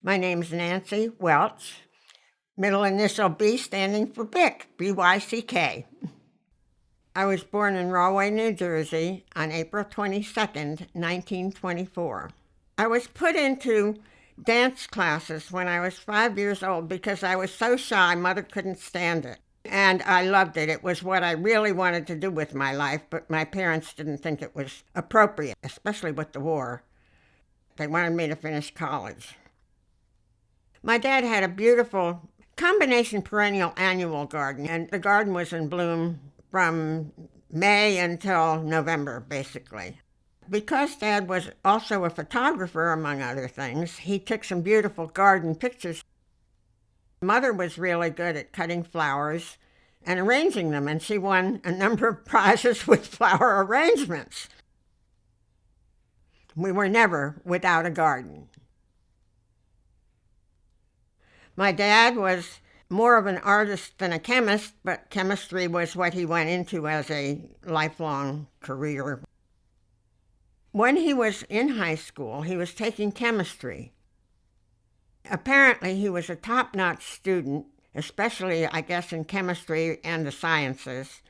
My name's Nancy Welch, middle initial B standing for Byck, B-Y-C-K. I was born in Rahway, New Jersey on April 22nd, 1924. I was put into dance classes when I was 5 years old because I was so shy, Mother couldn't stand it. And I loved it. It was what I really wanted to do with my life, but my parents didn't think it was appropriate, especially with the war. They wanted me to finish college. My dad had a beautiful combination perennial annual garden, and the garden was in bloom from May until November, basically. Because Dad was also a photographer, among other things, he took some beautiful garden pictures. Mother was really good at cutting flowers and arranging them, and she won a number of prizes with flower arrangements. We were never without a garden. My dad was more of an artist than a chemist, but chemistry was what he went into as a lifelong career. When he was in high school, he was taking chemistry. Apparently, he was a top-notch student, especially, I guess, in chemistry and the sciences.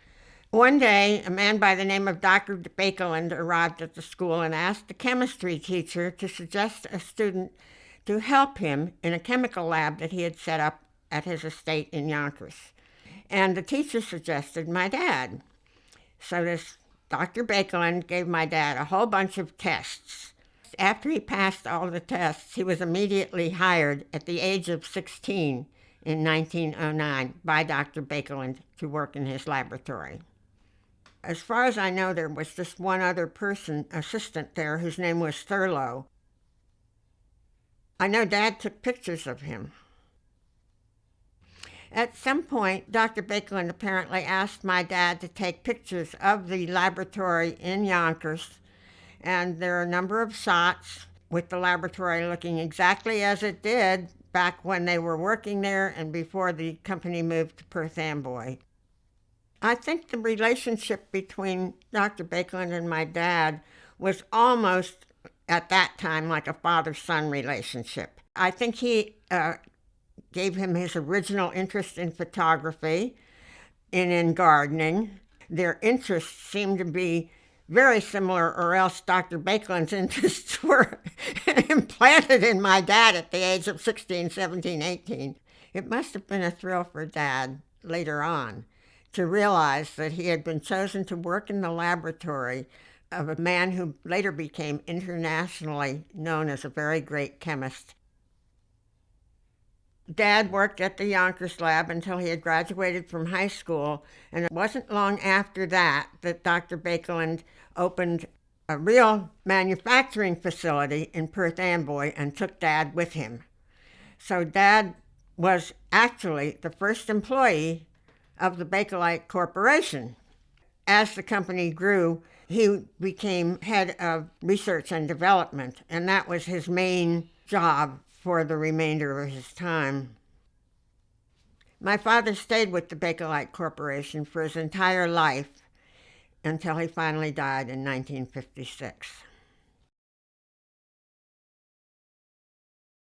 One day, a man by the name of Dr. Bakeland arrived at the school and asked the chemistry teacher to suggest a student to help him in a chemical lab that he had set up at his estate in Yonkers. And the teacher suggested my dad. So this Dr. Bakeland gave my dad a whole bunch of tests. After he passed all the tests, he was immediately hired at the age of 16 in 1909 by Dr. Bakeland to work in his laboratory. As far as I know, there was just one other assistant there, whose name was Thurlow. I know Dad took pictures of him. At some point, Dr. Bakeland apparently asked my dad to take pictures of the laboratory in Yonkers, and there are a number of shots with the laboratory looking exactly as it did back when they were working there and before the company moved to Perth, Amboy. I think the relationship between Dr. Bakeland and my dad was almost at that time like a father-son relationship. I think he gave him his original interest in photography and in gardening. Their interests seemed to be very similar, or else Dr. Bakeland's interests were implanted in my dad at the age of 16, 17, 18. It must have been a thrill for Dad later on to realize that he had been chosen to work in the laboratory of a man who later became internationally known as a very great chemist. Dad worked at the Yonkers lab until he had graduated from high school, and it wasn't long after that that Dr. Bakeland opened a real manufacturing facility in Perth Amboy and took Dad with him. So Dad was actually the first employee of the Bakelite Corporation. As the company grew, he became head of research and development, and that was his main job for the remainder of his time. My father stayed with the Bakelite Corporation for his entire life until he finally died in 1956.